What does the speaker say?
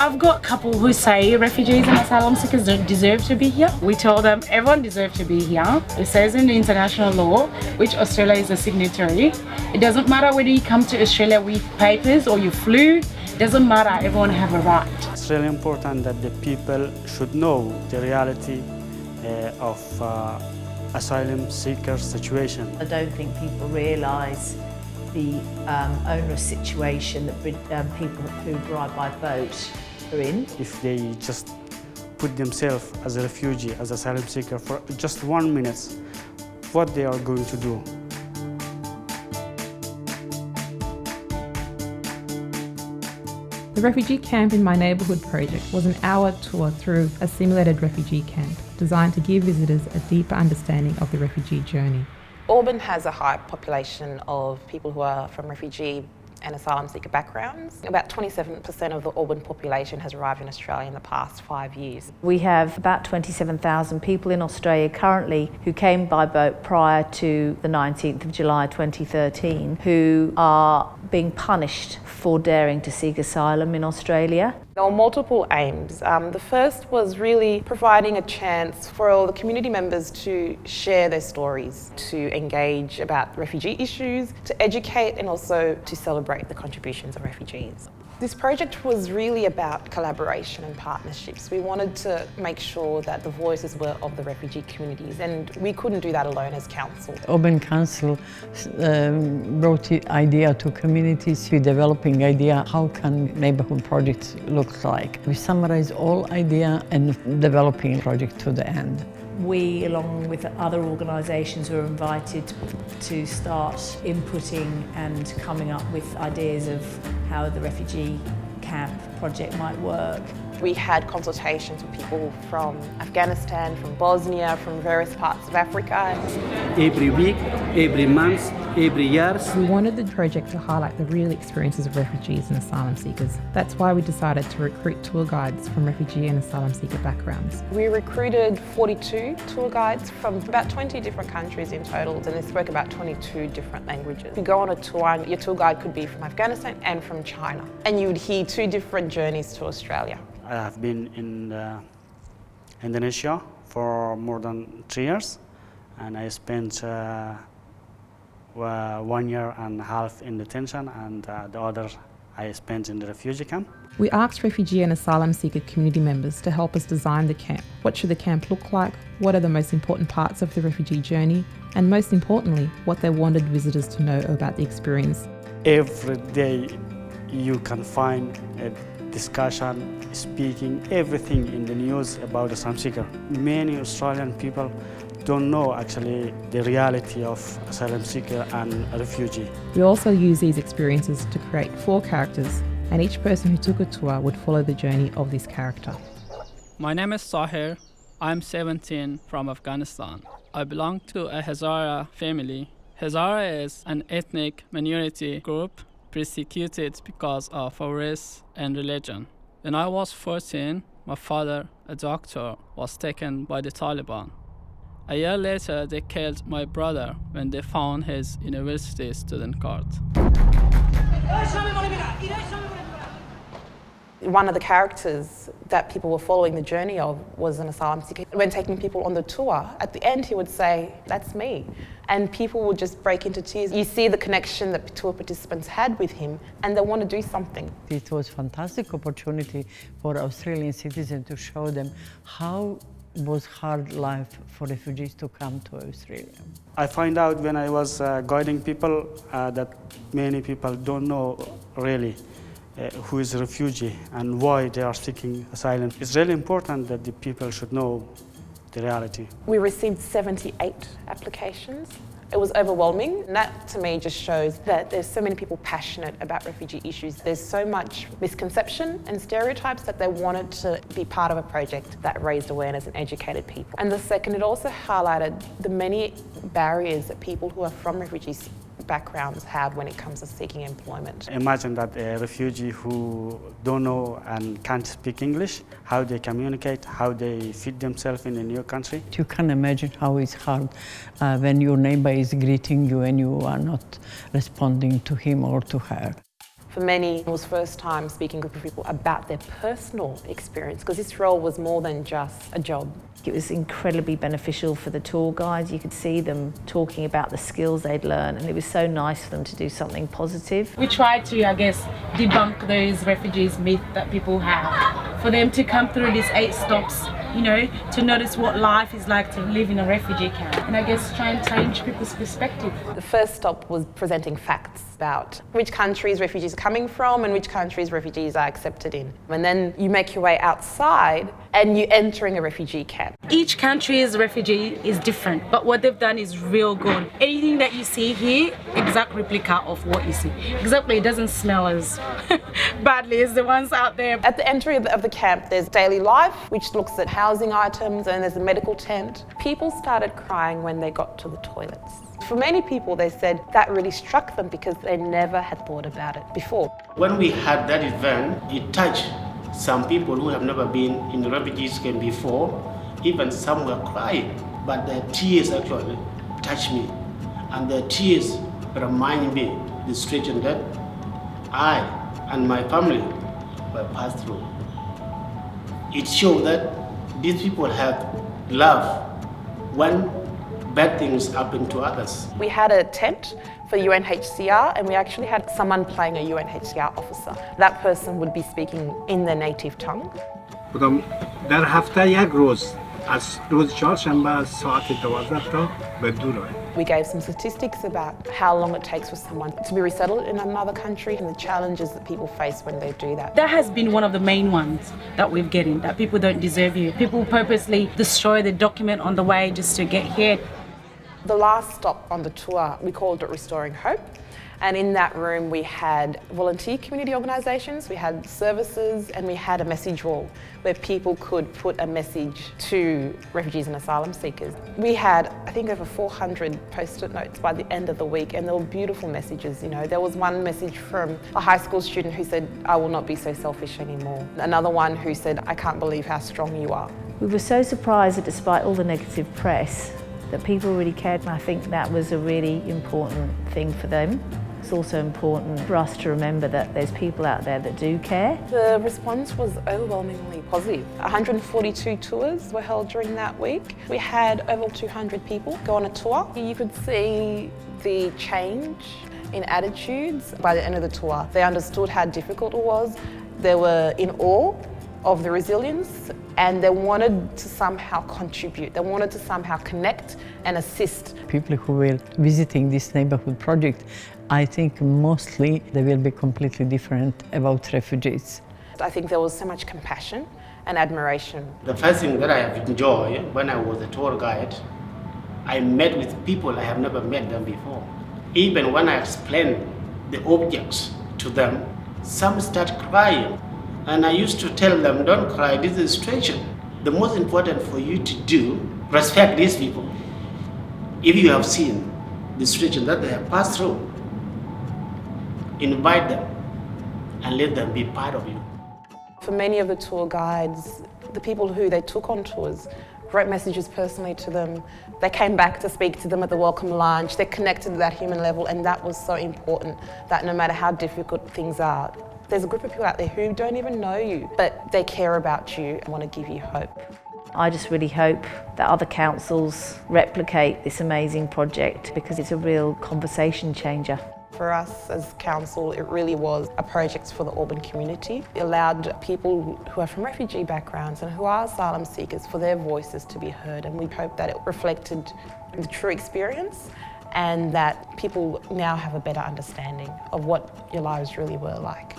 I've got a couple who say refugees and asylum seekers don't deserve to be here. We tell them everyone deserves to be here. It says in the international law, which Australia is a signatory. It doesn't matter whether you come to Australia with papers or you flew. It doesn't matter, everyone have a right. It's really important that the people should know the reality of asylum seeker situation. I don't think people realise the onerous situation that people who arrive by boat are in. If they just put themselves as a refugee, as asylum seeker for just 1 minute, what they are going to do. The Refugee Camp in My Neighbourhood project was an hour tour through a simulated refugee camp designed to give visitors a deeper understanding of the refugee journey. Auburn has a high population of people who are from refugee and asylum seeker backgrounds. About 27% of the Auburn population has arrived in Australia in the past 5 years. We have about 27,000 people in Australia currently who came by boat prior to the 19th of July 2013 who are being punished for daring to seek asylum in Australia. There were multiple aims. The first was really providing a chance for all the community members to share their stories, to engage about refugee issues, to educate and also to celebrate the contributions of refugees. This project was really about collaboration and partnerships. We wanted to make sure that the voices were of the refugee communities, and we couldn't do that alone as council. Auburn Council brought the idea to communities. We're developing idea how can neighborhood projects look like. We summarize all idea and developing project to the end. We, along with other organisations, were invited to start inputting and coming up with ideas of how the refugee camp project might work. We had consultations with people from Afghanistan, from Bosnia, from various parts of Africa. Every week, every month, every year. We wanted the project to highlight the real experiences of refugees and asylum seekers. That's why we decided to recruit tour guides from refugee and asylum seeker backgrounds. We recruited 42 tour guides from about 20 different countries in total, and they spoke about 22 different languages. You go on a tour and your tour guide could be from Afghanistan and from China, and you would hear 2 different journeys to Australia. I have been in Indonesia for more than 3 years, and I spent 1 year and a half in detention, and the other I spent in the refugee camp. We asked refugee and asylum seeker community members to help us design the camp. What should the camp look like? What are the most important parts of the refugee journey? And most importantly, what they wanted visitors to know about the experience. Every day you can find a discussion, speaking, everything in the news about asylum seeker. Many Australian people don't know actually the reality of asylum seeker and refugee. We also use these experiences to create 4 characters, and each person who took a tour would follow the journey of this character. My name is Sahir. I'm 17 from Afghanistan. I belong to a Hazara family. Hazara is an ethnic minority group persecuted because of our race and religion. When I was 14, my father, a doctor, was taken by the Taliban. A year later, they killed my brother when they found his university student card. One of the characters that people were following the journey of was an asylum seeker. When taking people on the tour, at the end he would say, "That's me." And people would just break into tears. You see the connection that tour participants had with him, and they want to do something. It was a fantastic opportunity for Australian citizens to show them how was hard life for refugees to come to Australia. I find out when I was guiding people that many people don't know really who is a refugee and why they are seeking asylum. It's really important that the people should know the reality. We received 78 applications. It was overwhelming, and that to me just shows that there's so many people passionate about refugee issues. There's so much misconception and stereotypes that they wanted to be part of a project that raised awareness and educated people. And the second, it also highlighted the many barriers that people who are from refugees backgrounds have when it comes to seeking employment. Imagine that a refugee who don't know and can't speak English, how they communicate, how they fit themselves in a new country. You can imagine how it's hard when your neighbor is greeting you and you are not responding to him or to her. For many, it was first time speaking with people about their personal experience, because this role was more than just a job. It was incredibly beneficial for the tour guides. You could see them talking about the skills they'd learned, and it was so nice for them to do something positive. We try to, I guess, debunk those refugees myths that people have. For them to come through these 8 stops, you know, to notice what life is like to live in a refugee camp. And I guess try and change people's perspective. The first stop was presenting facts about which countries refugees are coming from and which countries refugees are accepted in. And then you make your way outside and you're entering a refugee camp. Each country's refugee is different, but what they've done is real good. Anything that you see here, exact replica of what you see. Exactly, it doesn't smell as badly as the ones out there. At the entry of the camp, there's daily life, which looks at housing items, and there's a medical tent. People started crying when they got to the toilets. For many people, they said that really struck them because they never had thought about it before. When we had that event, it touched some people who have never been in the refugees camp before. Even some were crying, but their tears actually touched me. And their tears remind me the situation that I and my family were passed through. It shows that these people have love when bad things happen to others. We had a tent for UNHCR, and we actually had someone playing a UNHCR officer. That person would be speaking in their native tongue. بودم در هفته یک روز از روز چهارشنبه ساعت 12 تا به 2 راه. We gave some statistics about how long it takes for someone to be resettled in another country and the challenges that people face when they do that. That has been one of the main ones that we're getting, that people don't deserve you. People purposely destroy the document on the way just to get here. The last stop on the tour, we called it Restoring Hope. And in that room we had volunteer community organisations, we had services, and we had a message wall where people could put a message to refugees and asylum seekers. We had, I think, over 400 post-it notes by the end of the week, and they were beautiful messages. You know, there was one message from a high school student who said, "I will not be so selfish anymore." Another one who said, "I can't believe how strong you are." We were so surprised that despite all the negative press, that people really cared, and I think that was a really important thing for them. It's also important for us to remember that there's people out there that do care. The response was overwhelmingly positive. 142 tours were held during that week. We had over 200 people go on a tour. You could see the change in attitudes by the end of the tour. They understood how difficult it was. They were in awe of the resilience, and they wanted to somehow contribute. They wanted to somehow connect and assist. People who were visiting this neighborhood project, I think mostly they will be completely different about refugees. I think there was so much compassion and admiration. The first thing that I have enjoyed when I was a tour guide, I met with people I have never met them before. Even when I explained the objects to them, some start crying. And I used to tell them, don't cry, this is a situation. The most important for you to do, respect these people. If you have seen the situation that they have passed through, invite them and let them be part of you. For many of the tour guides, the people who they took on tours wrote messages personally to them. They came back to speak to them at the welcome lunch. They connected to that human level, and that was so important, that no matter how difficult things are, there's a group of people out there who don't even know you, but they care about you and want to give you hope. I just really hope that other councils replicate this amazing project because it's a real conversation changer. For us as council, it really was a project for the Auburn community. It allowed people who are from refugee backgrounds and who are asylum seekers for their voices to be heard, and we hope that it reflected the true experience and that people now have a better understanding of what your lives really were like.